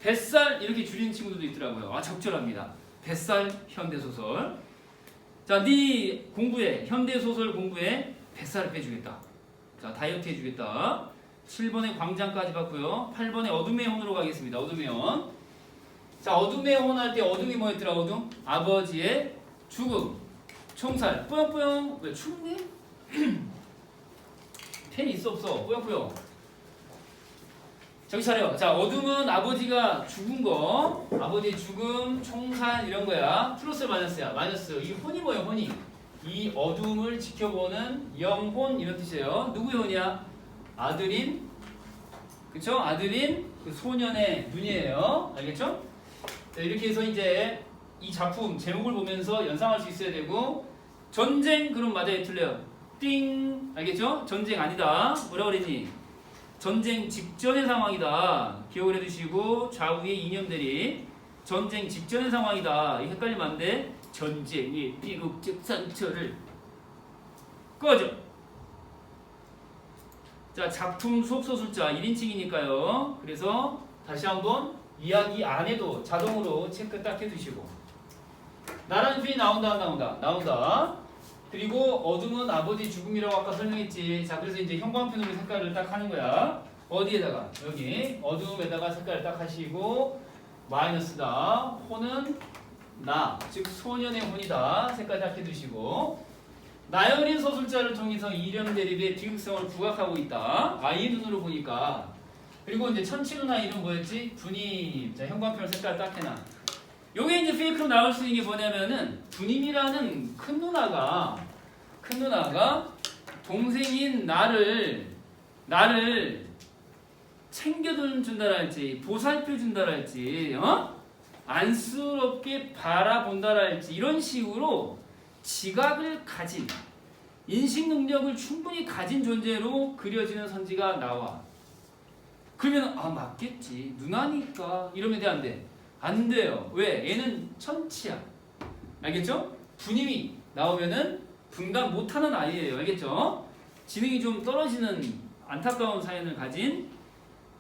뱃살 이렇게 줄이는 친구들도 있더라고요. 아, 적절합니다. 뱃살 현대소설. 자, 네 공부에 현대소설 공부에 뱃살을 빼주겠다. 자, 다이어트 해주겠다. 7번에 광장까지 봤고요. 8번에 어둠의 혼으로 가겠습니다. 어둠의 혼. 자, 어둠의 혼 할 때 어둠이 뭐였더라? 어둠? 아버지의 죽음. 총살. 뿌영뿌영. 왜 춥니? 펜 있어 없어? 뿌영뿌영. 정신 차려. 자, 어둠은 아버지가 죽은 거. 아버지의 죽음, 총살 이런 거야. 플러스 마이너스야. 마이너스. 이 혼이 뭐예요? 혼이. 이 어둠을 지켜보는 영혼 이런 뜻이에요. 누구의 혼이야? 아들인, 그쵸? 아들인 그 소년의 눈이에요. 알겠죠? 자, 이렇게 해서 이제 이 작품 제목을 보면서 연상할 수 있어야 되고, 전쟁 그럼 맞아요? 틀려요? 띵. 알겠죠? 전쟁 아니다. 뭐라 그러니? 전쟁 직전의 상황이다. 기억을 해두시고, 좌우의 이념들이 전쟁 직전의 상황이다. 이 헷갈리면 안 돼. 전쟁의 비극적 상처를 꺼져. 자, 작품 수업소설자 1인칭이니까요. 그래서 다시 한번 이야기 안에도 자동으로 체크 딱 해두시고, 나라는 편이 나온다 안 나온다? 나온다. 그리고 어둠은 아버지 죽음이라고 아까 설명했지. 자, 그래서 이제 형광펜으로 색깔을 딱 하는 거야. 어디에다가? 여기 어둠에다가 색깔을 딱 하시고, 마이너스다. 혼은 나, 즉 소년의 혼이다. 색깔 딱 해두시고, 나열인 서술자를 통해서 이념 대립의 비극성을 부각하고 있다. 아이의 눈으로 보니까. 그리고 이제 천치누나 이름 뭐였지? 분임. 자, 형광펜 색깔 딱 해놔. 요게 이제 페이크로 나올 수 있는 게 뭐냐면은, 분임이라는 큰 누나가 동생인 나를 챙겨준다랄지, 보살펴준다랄지, 안쓰럽게 바라본다랄지, 이런 식으로 지각을 가진, 인식 능력을 충분히 가진 존재로 그려지는 선지가 나와. 그러면 아, 맞겠지, 누나니까 이러면 돼 안 돼? 안 돼요. 왜? 얘는 천치야. 알겠죠? 분임이 나오면은 분간 못하는 아이예요. 알겠죠? 지능이 좀 떨어지는 안타까운 사연을 가진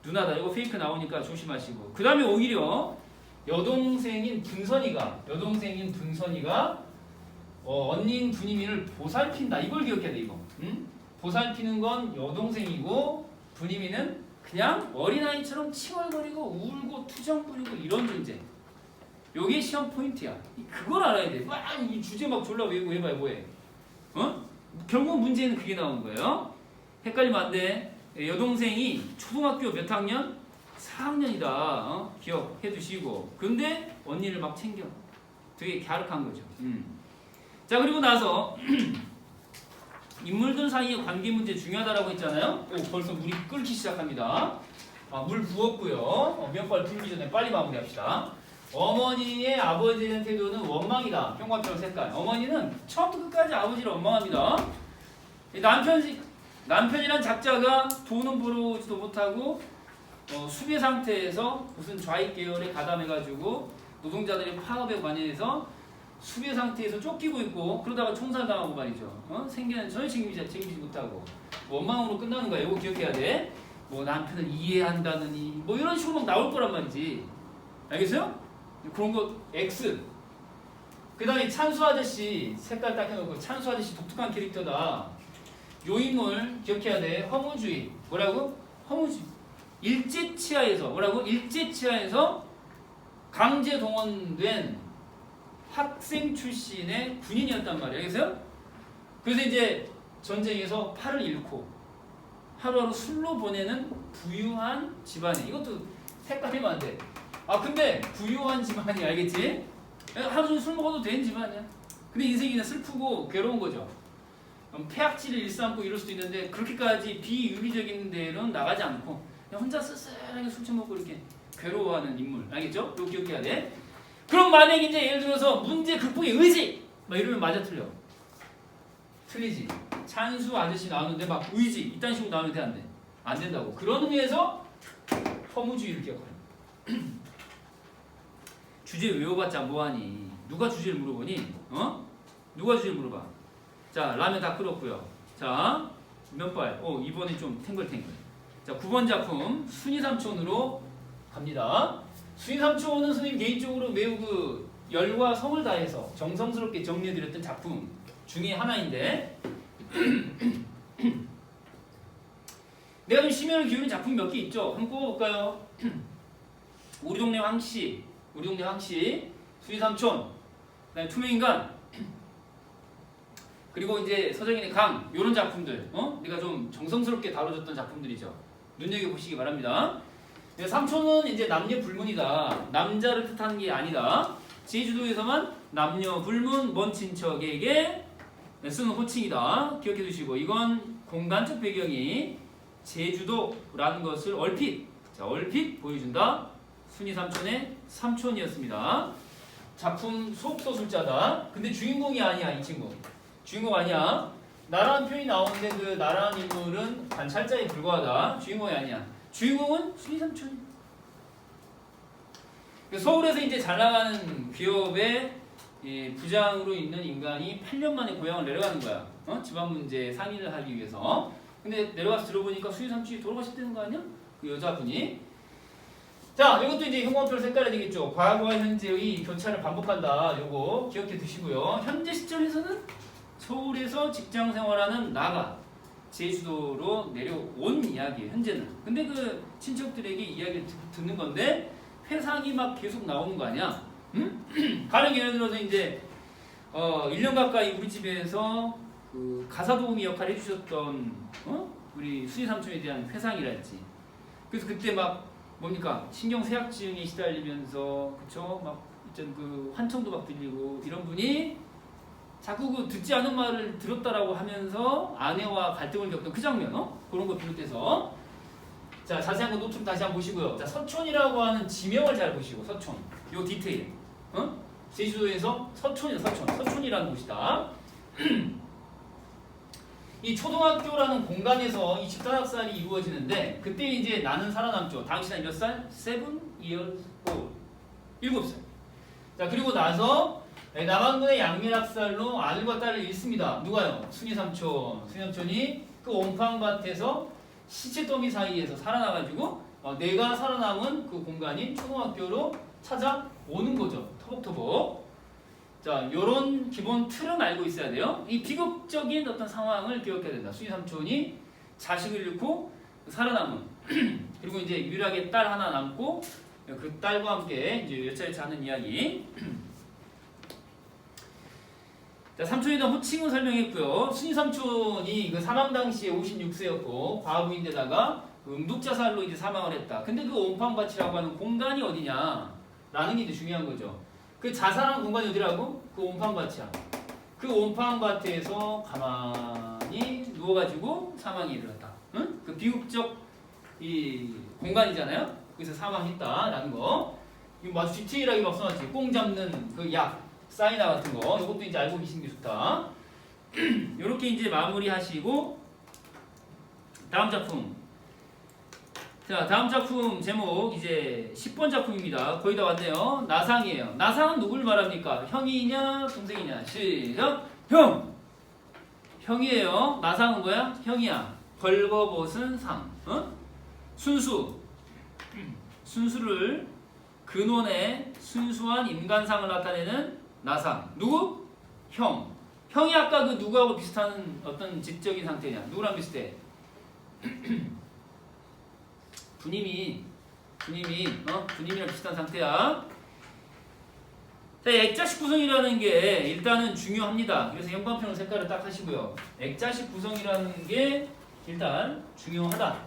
누나다. 이거 페이크 나오니까 조심하시고. 그 다음에 오히려 여동생인 분선이가 언니인 분임이를 보살핀다. 이걸 기억해야 돼. 이거. 응? 보살피는 건 여동생이고, 분임이는 그냥 어린아이처럼 칭얼거리고 울고 투정 부리고 이런 존재. 요게 시험 포인트야. 그걸 알아야 돼. 막 이 주제 막 졸라 외우고 해봐야 뭐해. 결국 문제는 그게 나오는 거예요. 헷갈리면 안 돼. 여동생이 초등학교 몇 학년? 4학년이다. 기억해 두시고. 근데 언니를 막 챙겨. 되게 갸륵한 거죠. 자, 그리고 나서 인물들 사이의 관계 문제 중요하다라고 했잖아요. 오, 벌써 물이 끓기 시작합니다. 물 부었고요. 면발 불기 전에 빨리 마무리합시다. 어머니의 아버지에 대한 태도는 원망이다. 형광펜 색깔. 어머니는 처음부터 끝까지 아버지를 원망합니다. 남편이란 작자가 돈은 벌어오지도 못하고 수배 상태에서 무슨 좌익 계열에 가담해가지고 노동자들의 파업에 관여해서 수배 상태에서 쫓기고 있고, 그러다가 총살당하고 말이죠. 생계는 전혀 책임지지 못하고 원망으로 끝나는 거야. 이거 기억해야 돼. 뭐 남편을 이해한다느니 뭐 이런 식으로 막 나올 거란 말이지. 알겠어요? 그런 거 X. 그 다음에 찬수 아저씨 색깔 딱 해놓고, 찬수 아저씨 독특한 캐릭터다. 요 인물 기억해야 돼. 허무주의. 뭐라고? 허무주의. 일제치하에서 뭐라고? 일제치하에서 강제 동원된 학생 출신의 군인이었단 말이에요. 알겠어요? 그래서 이제 전쟁에서 팔을 잃고 하루하루 술로 보내는 부유한 집안이. 이것도 헷갈리면 안 돼. 근데 부유한 집안이, 알겠지? 하루 종일 술 먹어도 되는 집안이야. 근데 인생이 그냥 슬프고 괴로운 거죠. 폐악질을 일삼고 이럴 수도 있는데, 그렇게까지 비유기적인 데로는 나가지 않고 그냥 혼자 쓸쓸하게 술 처먹고 이렇게 괴로워하는 인물. 알겠죠? 이거 기억해야 돼. 그럼 만약에 이제 예를 들어서 문제 극복의 의지 막 이러면 맞아 틀려? 틀리지. 찬수 아저씨 나오는데 막 의지 이딴 식으로 나오면 돼 안 돼? 안 된다고. 그런 의미에서 허무주의를 기억하는. 주제 외워봤자 뭐하니? 누가 주제를 물어보니? 누가 주제를 물어봐? 자, 라면 다 끓었고요. 자, 면발. 이번에 좀 탱글탱글. 자, 9번 작품 순위삼촌으로 갑니다. 수인삼초는 선생님 개인적으로 매우 그 열과 성을 다해서 정성스럽게 정리해드렸던 작품 중에 하나인데 내가 좀 심혈을 기울인 작품 몇 개 있죠. 한번 뽑아볼까요? 우리 동네 황씨, 수인삼촌, 그다음에 투명인간, 그리고 이제 서정인의 강, 이런 작품들, 내가 좀 정성스럽게 다뤄줬던 작품들이죠. 눈여겨보시기 바랍니다. 삼촌은 이제 남녀 불문이다. 남자를 뜻하는 게 아니다. 제주도에서만 남녀 불문 먼 친척에게 쓰는 호칭이다. 기억해 두시고, 이건 공간적 배경이 제주도라는 것을 얼핏 보여준다. 순이 삼촌의 삼촌이었습니다. 작품 속도술자다. 근데 주인공이 아니야, 이 친구. 주인공 아니야. 나라는 표현이 나오는데 그 나라는 인물은 관찰자에 불과하다. 주인공이 아니야. 주인공은 순이 삼촌. 서울에서 이제 잘 나가는 기업의 부장으로 있는 인간이 8년 만에 고향을 내려가는 거야. 집안 문제 상의를 하기 위해서. 근데 내려가서 들어보니까 순이 삼촌이 돌아가셨다는 거 아니야? 그 여자분이. 자, 이것도 이제 형광펜 색깔이 되겠죠. 과거와 현재의 교차를 반복한다. 요거 기억해 두시고요. 현재 시점에서는 서울에서 직장 생활하는 나가 제주도로 내려온 이야기예요. 현재는. 근데 그 친척들에게 이야기를 듣는 건데 회상이 막 계속 나오는 거 아니야? 응? 가령 예를 들어서 이제 1년 가까이 우리 집에서 그 가사 도우미 역할을 해주셨던 우리 순이 삼촌에 대한 회상이랄지. 그래서 그때 막 뭡니까 신경쇠약증에 시달리면서 그쵸 막 있던 그 환청도 막 들리고 이런 분이 자꾸 그 듣지 않은 말을 들었다라고 하면서 아내와 갈등을 겪던 그 장면, 그런 거 비롯해서 자 자세한 거 노트 좀 다시 한번 보시고요. 자 서촌이라고 하는 지명을 잘 보시고 서촌, 요 디테일, 제주도에서 서촌이라는 곳이다. 이 초등학교라는 공간에서 이 집단학살이 이루어지는데 그때 이제 나는 살아남죠. 당신은 몇 살? 7 years old. 7살. 자 그리고 나서 남한군의 양밀학살로 아들과 딸을 잃습니다. 누가요? 순이 삼촌이 그 옴팡밭에서 시체 더미 사이에서 살아나가지고 내가 살아남은 그 공간인 초등학교로 찾아오는 거죠. 터벅터벅. 자, 요런 기본 틀은 알고 있어야 돼요. 이 비극적인 어떤 상황을 기억해야 된다. 순이 삼촌이 자식을 잃고 살아남은 그리고 이제 유일하게 딸 하나 남고 그 딸과 함께 이제 여차여차 하는 이야기. 자, 삼촌에 대한 호칭은 설명했고요. 순이 삼촌이 그 사망 당시에 56세였고 과부인데다가 그 음독자살로 이제 사망을 했다. 근데 그 옴팡밭이라고 하는 공간이 어디냐? 라는 게 이제 중요한 거죠. 그 자살한 공간이 어디라고? 그 옴팡밭이야. 그 옴팡밭에서 가만히 누워가지고 사망이 일어났다. 응? 그 비극적 이 공간이잖아요. 그래서 사망했다라는 거. 이거 아주 디테일하게 막 써놨지. 꽁 잡는 그 약, 사이나 같은 거. 이것도 이제 알고 계시는 게 좋다. 이렇게 이제 마무리하시고 다음 작품. 자, 다음 작품 제목 이제 10번 작품입니다. 거의 다 왔네요. 나상이에요. 나상은 누굴 말합니까? 형이냐, 동생이냐? 시작. 형. 형이에요. 나상은 뭐야? 형이야. 벌거벗은 상. 순수를 근원의 순수한 인간상을 나타내는 나상. 누구? 형. 형이 아까 그 누구하고 비슷한 어떤 지적인 상태냐? 누구랑 비슷해? 부님이랑 비슷한 상태야. 자, 액자식 구성이라는 게 일단은 중요합니다. 그래서 형광펜으로 색깔을 딱 하시고요. 액자식 구성이라는 게 일단 중요하다.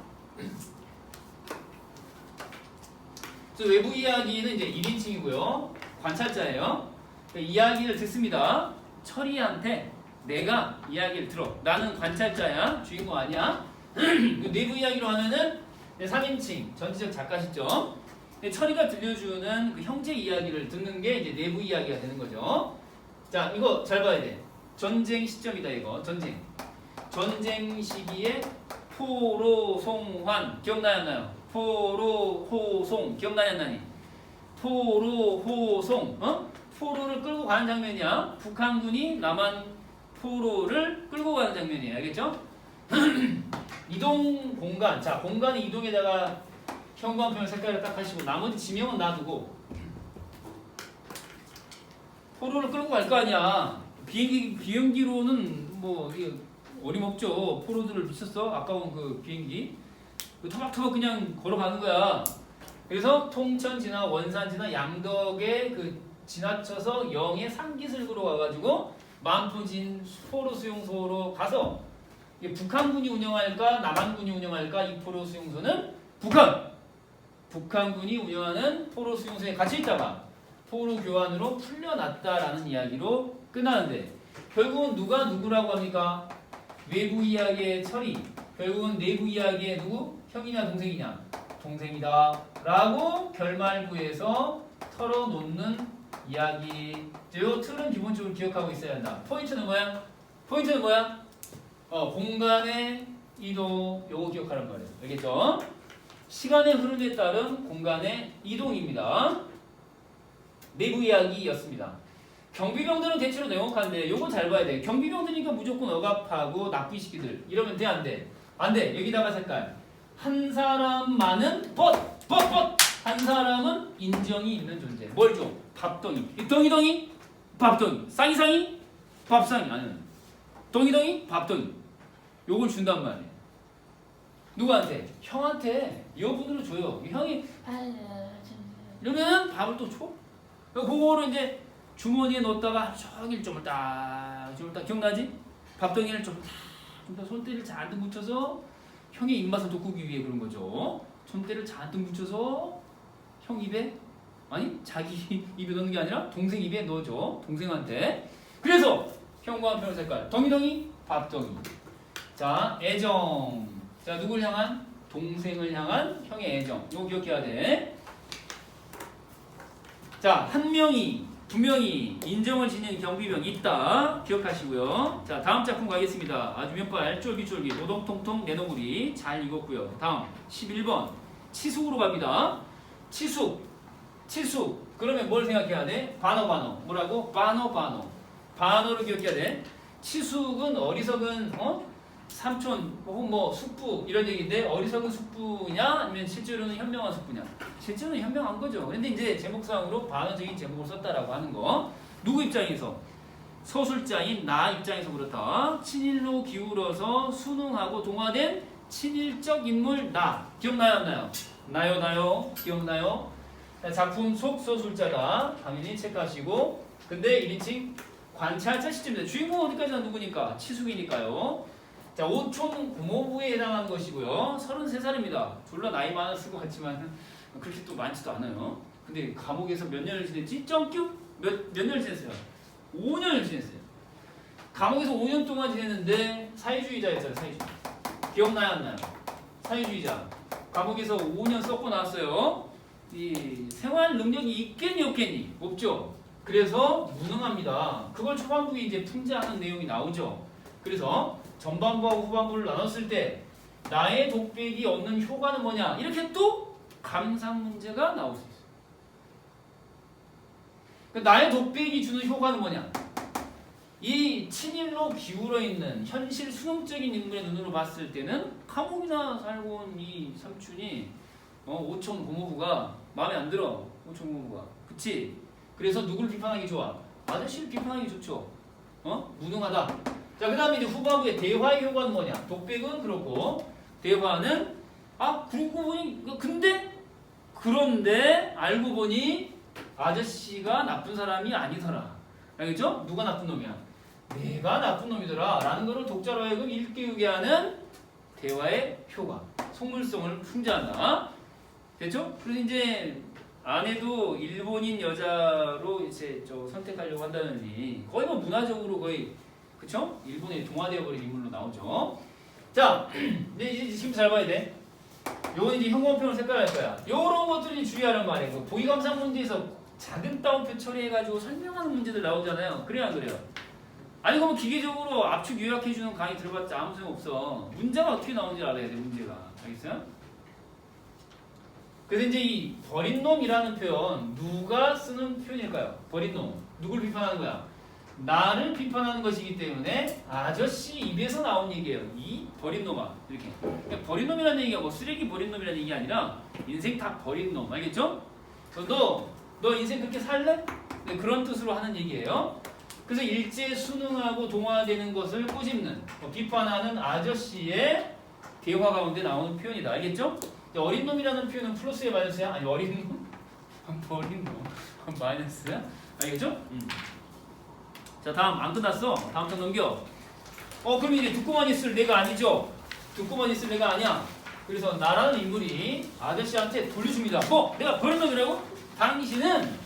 그래서 외부 이야기는 이제 1인칭이고요. 관찰자예요. 그러니까 이야기를 듣습니다. 철이한테 내가 이야기를 들어. 나는 관찰자야. 주인공 아니야. 내부 이야기로 하면은 3인칭 전지적 작가시죠. 철이가 들려주는 그 형제 이야기를 듣는 게 이제 내부 이야기가 되는 거죠. 자, 이거 잘 봐야 돼. 전쟁 시점이다 이거. 전쟁 시기에 포로송환 기억나요 안 나요? 포로호송 기억나요 안 나니? 포로호송 포로를 끌고 가는 장면이야. 북한군이 남한 포로를 끌고 가는 장면이에요. 알겠죠? 이동 공간. 자, 공간의 이동에다가 현관표현 색깔을 딱 하시고 나머지 지명은 놔두고 포로를 끌고 갈 거 아니야. 비행기로는 뭐 이게 어림없죠. 포로들을 미쳤어. 아까운 그 비행기. 터벅터벅 그냥 걸어가는 거야. 그래서 통천 지나 원산 지나 양덕에 그 지나쳐서 영의 상깃을 걸어가가지고 만포진 포로 수용소로 가서 이게 북한군이 운영할까 남한군이 운영할까 이 포로 수용소는 북한군이 운영하는 포로 수용소에 갇혀 있다가 포로 교환으로 풀려났다라는 이야기로 끝나는데 결국은 누가 누구라고 합니까? 외부 이야기의 처리. 결국은 내부 이야기의 누구? 형이냐 동생이냐? 동생이다 라고 결말부에서 털어놓는 이야기. 요 틀은 기본적으로 기억하고 있어야 한다. 포인트는 뭐야? 공간의 이동. 요거 기억하란 말이에요. 알겠죠? 시간의 흐름에 따른 공간의 이동입니다. 내부 이야기였습니다. 경비병들은 대체로 냉혹한데 요거 잘 봐야 돼. 경비병들이니까 무조건 억압하고 나쁜 시키들 이러면 돼 안 돼? 안 돼. 여기다가 색깔. 한 사람만은 한 사람은 인정이 있는 존재. 뭘 줘? 밥덩이. 덩이 밥덩이. 쌍이 밥상이. 아니면 덩이 밥덩이. 요걸 준단 말이에요. 누구한테? 형한테. 여분으로 줘요. 형이 이러면은 밥을 또 줘. 그거를 이제 주머니에 넣었다가 종일 좀 딱 기억나지? 밥덩이를 좀 손때를 잔뜩 묻혀서 형의 입맛을 돋구기 위해 그런 거죠. 손때를 잔뜩 묻혀서 형 입에 아니 자기 입에 넣는 게 아니라 동생 입에 넣어줘. 동생한테. 그래서 형과 표현 색깔 덩이 밥덩이. 자 애정. 자 누굴 향한? 동생을 향한 형의 애정. 이거 기억해야 돼. 자, 한 명이, 두 명이 인정을 지닌 경비병이 있다. 기억하시고요. 자, 다음 작품 가겠습니다. 아주 면발 쫄깃쫄깃 오동통통 내노구리 잘 익었고요. 다음 11번 치숙으로 갑니다. 치숙. 그러면 뭘 생각해야 돼? 반어. 뭐라고? 반어. 반어를 기억해야 돼. 치숙은 어리석은 삼촌 혹은 뭐 숙부 이런 얘기인데 어리석은 숙부냐 아니면 실제로는 현명한 숙부냐? 실제로는 현명한 거죠. 근데 이제 제목상으로 반어적인 제목을 썼다라고 하는 거. 누구 입장에서? 서술자인 나 입장에서 그렇다. 친일로 기울어서 순응하고 동화된 친일적 인물 나. 기억나요 안 나요? 나요. 기억나요? 작품 속 서술자다. 당연히 체크하시고. 근데 1인칭 관찰자 시점입니다. 주인공은 어디까지나 누구니까? 치숙이니까요. 자, 오촌 고모부에 해당하는 것이고요. 33살입니다. 졸라 나이 많았을 것 같지만 그렇게 또 많지도 않아요. 근데 감옥에서 몇 년을 지냈지? 몇 년을 지냈어요? 5년을 지냈어요. 감옥에서 5년 동안 지냈는데 사회주의자였잖아요. 사회주의자. 기억나요 안 나요? 사회주의자. 감옥에서 5년 썩고 나왔어요. 이 생활 능력이 있겠니 없겠니? 없죠. 그래서 무능합니다. 그걸 초반부에 이제 풍자하는 내용이 나오죠. 그래서 전반부하고 후반부를 나눴을 때 나의 독백이 얻는 효과는 뭐냐? 이렇게 또 감상 문제가 나올 수 있어요. 그러니까 나의 독백이 주는 효과는 뭐냐? 이 친일로 기울어 있는 현실 수능적인 인물의 눈으로 봤을 때는 감옥이나 살고 온 이 삼촌이 오촌 고모부가 마음에 안 들어. 오촌 고모부가. 그치? 그래서 누구를 비판하기 좋아? 아저씨를 비판하기 좋죠. 무능하다. 자, 그 다음에 이제 후반부의 대화의 효과는 뭐냐? 독백은 그렇고, 대화는, 그러고 보니, 그런데, 알고 보니, 아저씨가 나쁜 사람이 아니더라. 알겠죠? 누가 나쁜 놈이야? 내가 나쁜 놈이더라. 라는 거를 독자로 하여금 일깨우게 하는 대화의 효과. 속물성을 풍자한다. 됐죠? 그래서 이제, 아내도 일본인 여자로 이제 선택하려고 한다느니, 거의 뭐 문화적으로 거의, 그쵸? 일본에 동화되어 버린 인물로 나오죠. 자, 이제 지금 잘 봐야 돼. 요건 이제 형광펜으로 색깔할 거야. 요런 것들이 주의하는 말이에요. 보기 감상 문제에서 작은 따옴표 처리해가지고 설명하는 문제들 나오잖아요. 그래요, 안 그래요? 아니, 그러면 기계적으로 압축 요약해주는 강의 들어봤자 아무 소용 없어. 문제가 어떻게 나오는지 알아야 돼, 문제가. 알겠어요? 그래서 이제 이 버린 놈이라는 표현, 누가 쓰는 표현일까요? 버린 놈. 누굴 비판하는 거야? 나를 비판하는 것이기 때문에 아저씨 입에서 나온 얘기예요. 이 버린 놈아. 이렇게. 그러니까 버린 놈이라는 얘기가 뭐 쓰레기 버린 놈이라는 얘기 아니라 인생 다 버린 놈. 알겠죠? 너 인생 그렇게 살래? 네, 그런 뜻으로 하는 얘기예요. 그래서 일제 순응하고 동화되는 것을 꼬집는 비판하는 아저씨의 대화 가운데 나오는 표현이다. 알겠죠? 어린 놈이라는 표현은 플러스에 마이너스야? 아니 어린 놈? 버린 놈 마이너스야? 알겠죠? 자 다음 안 끝났어. 다음 장 넘겨. 그럼 이제 듣고만 있을 내가 아니죠? 듣고만 있을 내가 아니야. 그래서 나라는 인물이 아저씨한테 돌려줍니다. 내가 버린 놈이라고? 당신은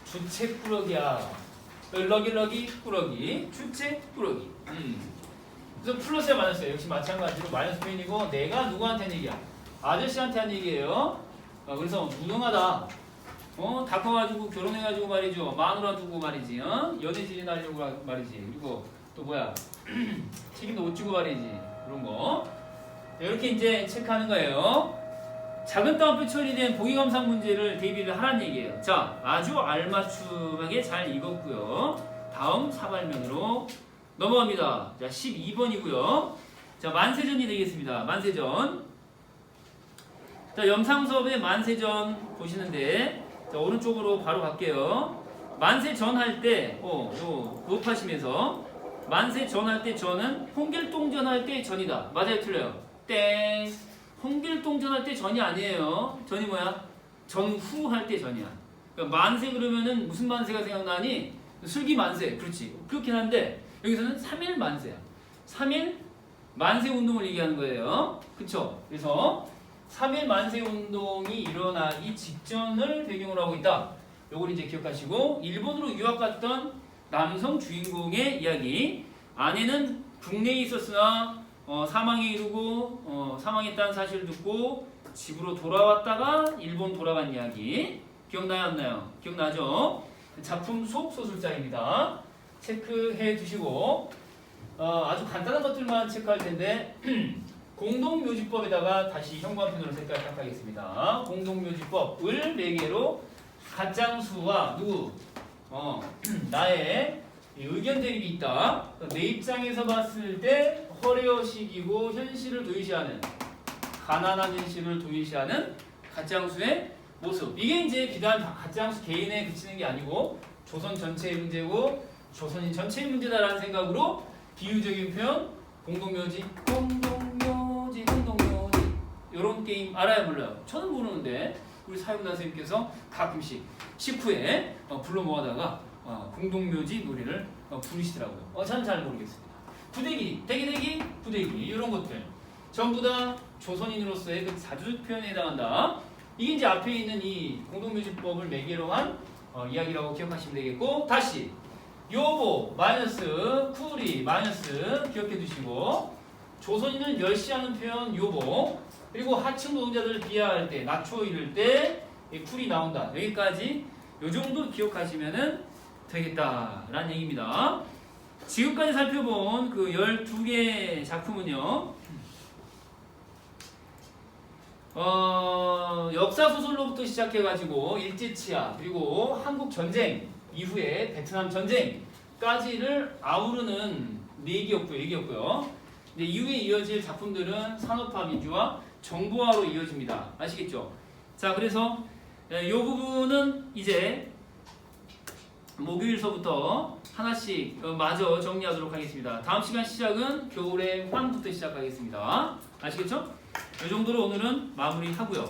주책꾸러기야. 럭이 꾸러기 주책꾸러기. 그래서 플러스에 마이너스야. 역시 마찬가지로 마이너스 표현이고 내가 누구한테 얘기야? 아저씨한테 한 얘기예요. 그래서 무능하다. 다 커가지고 결혼해가지고 말이죠. 마누라 두고 말이지. 연애질이 나려고 말이지. 그리고 또 뭐야? 책임도 못 지고 말이지. 그런 거. 이렇게 이제 체크하는 거예요. 작은 따옴표 처리된 보기감상 문제를 대비를 하라는 얘기예요. 자, 아주 알맞춤하게 잘 읽었고요. 다음 사발면으로 넘어갑니다. 자, 12번이고요. 자, 만세전이 되겠습니다. 만세전. 자, 염상섭의 만세전 보시는데 자, 오른쪽으로 바로 갈게요. 만세전 할 때, 요 높아시면서 만세전 할 때 전은 홍길동전 할 때 전이다. 맞아요, 틀려요? 땡. 홍길동전 할 때 전이 아니에요. 전이 뭐야? 전후 할 때 전이야. 그러니까 만세 그러면은 무슨 만세가 생각나니? 슬기 만세. 그렇지. 그렇긴 한데 여기서는 3일 만세야. 3일 만세 운동을 얘기하는 거예요. 그쵸? 그래서 3일 만세 운동이 일어나기 직전을 배경으로 하고 있다. 요걸 이제 기억하시고 일본으로 유학 갔던 남성 주인공의 이야기. 아내는 국내에 있었으나 사망에 이르고 사망했다는 사실을 듣고 집으로 돌아왔다가 일본 돌아간 이야기. 기억나요? 안 나요? 기억나죠? 작품 속 소술자입니다. 체크해 두시고 아주 간단한 것들만 체크할 텐데 공동묘지법에다가 다시 현관편으로 색깔 딱 하겠습니다. 공동묘지법을 매개로 가짱수와 누구? 나의 의견 대립이 있다. 내 입장에서 봤을 때 허례허식이고 현실을 도외시하는 가난한 현실을 도외시하는 가짱수의 모습. 이게 이제 비단 가짱수 개인에 그치는 게 아니고 조선 전체의 문제고 조선인 전체의 문제다라는 생각으로 비유적인 표현 공동묘지 이런 게임 알아요 몰라요? 저는 모르는데 우리 사용단 선생님께서 가끔씩 식후에 불러 모아다가 공동묘지 노래를 부르시더라고요. 저는 잘 모르겠습니다. 부대기, 대기대기, 부대기 이런 것들 전부 다 조선인으로서의 그 자주 표현에 해당한다. 이게 이제 앞에 있는 이 공동묘지법을 매개로 한 이야기라고 기억하시면 되겠고 다시 요보 마이너스 쿠리 마이너스 기억해 두시고 조선인을 멸시하는 표현 요보 그리고 하층 노동자들을 비하할 때 낮춰 이를 때 쿨이 나온다. 여기까지 요 정도 기억하시면 되겠다라는 얘기입니다. 지금까지 살펴본 그 12개 작품은요. 역사소설로부터 시작해가지고 일제치하 그리고 한국전쟁 이후에 베트남 전쟁까지를 아우르는 4개였고요. 얘기였고요. 근데 이후에 이어질 작품들은 산업화 민주화 정보화로 이어집니다. 아시겠죠? 자, 그래서 이 부분은 이제 목요일서부터 하나씩 마저 정리하도록 하겠습니다. 다음 시간 시작은 겨울의 황부터 시작하겠습니다. 아시겠죠? 이 정도로 오늘은 마무리하고요.